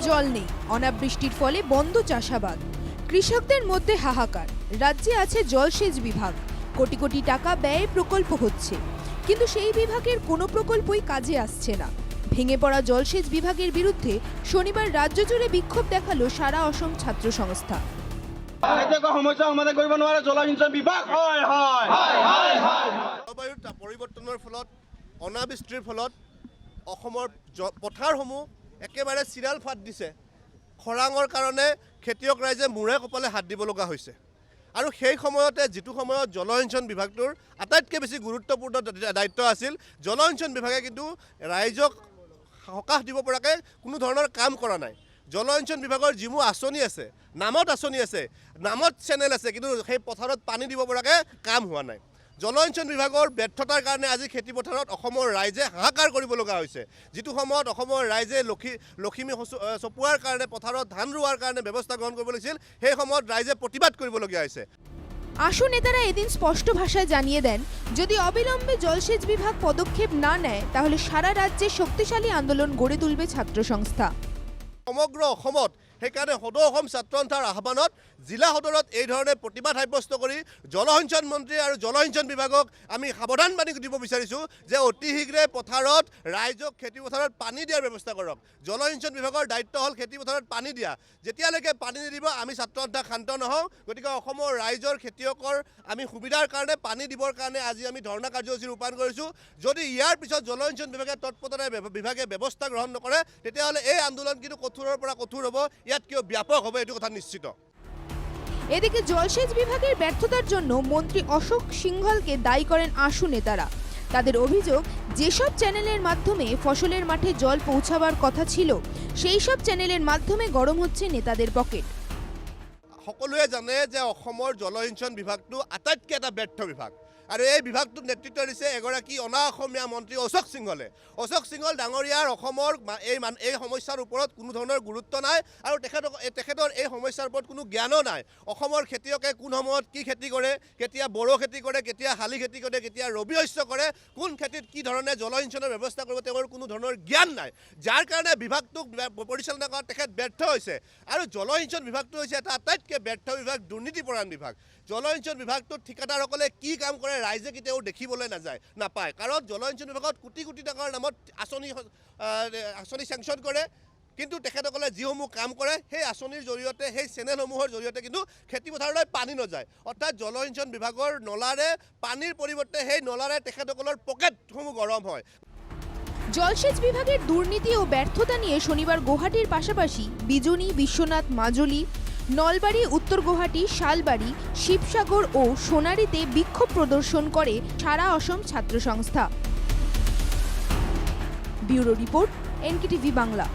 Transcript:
জল নেই, অনাবৃষ্টির ফলে বন্ধ চাষাবাদ, কৃষকদের মধ্যে হাহাকার। রাজ্যে আছে জলসেচ বিভাগ, কোটি কোটি টাকা ব্যয়ে প্রকল্প হচ্ছে, কিন্তু সেই বিভাগের কোনো প্রকল্পই কাজে আসছে না। ভেঙে পড়া জলসেচ বিভাগের বিরুদ্ধে শনিবার রাজ্য জুড়ে বিক্ষোভ দেখালো সারা অসম ছাত্র সংস্থা। সমস্যা সমাধান কৰিব নোৱাৰে জলসিঞ্চন বিভাগ। জলবায়ুৰ পৰিৱৰ্তনৰ ফলত অনাবৃষ্টিৰ ফলত অসমৰ পথাৰসমূহ একেবাৰে চিৰাল ফাট দিছে। খৰাঙৰ কাৰণে খেতিয়ক ৰাইজে মূৰে কপালে হাত দিব লগা হৈছে। আৰু সেই সময়তে যিটো সময়ত জলসিঞ্চন বিভাগটোৰ আটাইতকৈ বেছি গুৰুত্বপূৰ্ণ দায়িত্ব আছিল, জলসিঞ্চন বিভাগে কিন্তু ৰাইজক সকাহ দিব পৰাকৈ কোনো ধৰণৰ কাম কৰা নাই। জলসিঞ্চন বিভাগৰ যিবোৰ আঁচনি আছে, নামত আঁচনি আছে, নামত চেনেল আছে, কিন্তু সেই পথাৰত পানী দিব পৰাকৈ কাম হোৱা নাই। জলসিঞ্চন বিভাগৰ ব্যৰ্থতাৰ কাৰণে আজি খেতিপথাৰত অসমৰ ৰাইজে হাহাকাৰ কৰিব লগা হৈছে। যিটো সময়ত অসমৰ ৰাইজে লখিমী চপোৱাৰ কাৰণে পথাৰত ধান ৰোৱাৰ কাৰণে ব্যৱস্থা গ্ৰহণ কৰিব লাগিছিল, সেই সময়ত ৰাইজে প্ৰতিবাদ কৰিবলগীয়া হৈছে। আশু নেতারা এদিন স্পষ্ট ভাষায় জানিয়ে দেন, যদি অবিলম্বে জলসেচ বিভাগ পদক্ষেপ না নেয় তাহলে সারা রাজ্যে শক্তিশালী আন্দোলন গড়ে তুলবে ছাত্র সংস্থা। সমগ্ৰ অসমত সেইকাৰণে সদৌ অসম ছাত্ৰ সন্থাৰ আহ্বানত জিলা সদৰত এই ধৰণে প্ৰতিবাদ সাব্যস্ত কৰি জলসিঞ্চন মন্ত্ৰী আৰু জলসিঞ্চন বিভাগক আমি সাৱধানবাণী দিব বিচাৰিছোঁ যে অতি শীঘ্ৰে পথাৰত ৰাইজক খেতিপথাৰত পানী দিয়াৰ ব্যৱস্থা কৰক। জলসিঞ্চন বিভাগৰ দায়িত্ব হ'ল খেতিপথাৰত পানী দিয়া। যেতিয়ালৈকে পানী নিদিব আমি ছাত্ৰ সন্থা ক্ষান্ত নহওঁ। গতিকে অসমৰ ৰাইজৰ খেতিয়কৰ আমি সুবিধাৰ কাৰণে পানী দিবৰ কাৰণে আজি আমি ধৰ্ণা কাৰ্যসূচী ৰূপায়ণ কৰিছোঁ। যদি ইয়াৰ পিছত জলসিঞ্চন বিভাগে বিভাগে ব্যৱস্থা গ্ৰহণ নকৰে তেতিয়াহ'লে এই আন্দোলন কিন্তু কঠোৰৰ পৰা কঠোৰ হ'ব, ইয়াত কিয় ব্যাপক হবে এটু কথা নিশ্চিত। এদিকে জলসেচ বিভাগের ব্যর্থতার জন্য মন্ত্রী অশোক সিংহলকে দায়ী করেন আশু নেতারা। তাদের অভিযোগ, যেসব চ্যানেলের মাধ্যমে ফসলের মাঠে জল পৌঁছাবার কথা ছিল সেই সব চ্যানেলের মাধ্যমে গরম হচ্ছে নেতাদের পকেট। সকলোৱে জানে যে অসমৰ জলসিঞ্চন বিভাগটো আটাইতকৈ এটা ব্যৰ্থ বিভাগ, আৰু এই বিভাগটোক নেতৃত্ব দিছে এগৰাকী অনা অসমীয়া মন্ত্ৰী অশোক সিংহলে। অশোক সিংহল ডাঙৰীয়াৰ অসমৰ এই সমস্যাৰ ওপৰত কোনো ধৰণৰ গুৰুত্ব নাই, আৰু তেখেতৰ এই সমস্যাৰ ওপৰত কোনো জ্ঞানো নাই। অসমৰ খেতিয়কে কোন সময়ত কি খেতি কৰে, কেতিয়া বড়ো খেতি কৰে, কেতিয়া শালি খেতি কৰে, কেতিয়া ৰবি শস্য কৰে, কোন খেতিত কি ধৰণে জলসিঞ্চনৰ ব্যৱস্থা কৰিব তেওঁৰ কোনো ধৰণৰ জ্ঞান নাই, যাৰ কাৰণে বিভাগটোক পৰিচালনা কৰাত তেখেত ব্যৰ্থ হৈছে। আৰু জলসিঞ্চন বিভাগটো হৈছে এটা আটাইতকৈ ব্যৰ্থ বিভাগ, দুৰ্নীতিপৰায়ণ বিভাগ। জলসিঞ্চন বিভাগটোত ঠিকাদাৰসকলে কি কাম কৰে ৰাইজে কেতিয়াও দেখিবলৈ নাপায়, কাৰণ জলসিঞ্চন বিভাগত কোটি কোটি টকাৰ নামত আঁচনি চেংচন কৰে, কিন্তু তেখেতসকলে যিসমূহ কাম কৰে সেই আঁচনিৰ জৰিয়তে, সেই চেনেলসমূহৰ জৰিয়তে কিন্তু খেতিপথাৰলৈ পানী নাযায়। অৰ্থাৎ জলসিঞ্চন বিভাগৰ নলাৰে পানীৰ পৰিৱৰ্তে সেই নলাৰে তেখেতসকলৰ পকেটসমূহ গৰম হয়। জলসেচ বিভাগের দুর্নীতি ও ব্যর্থতা নিয়ে শনিবার গুয়াহাটির পাশাপাশি বিজনী, বিশ্বনাথ, মাজুলী, নলবাড়ি, উত্তর গুয়াহাটি, শালবাড়ি, শিবসাগর ও সোনারীতে বিক্ষোভ প্রদর্শন করে সারা অসম ছাত্র সংস্থা। Bureau report, NKTV Bangla.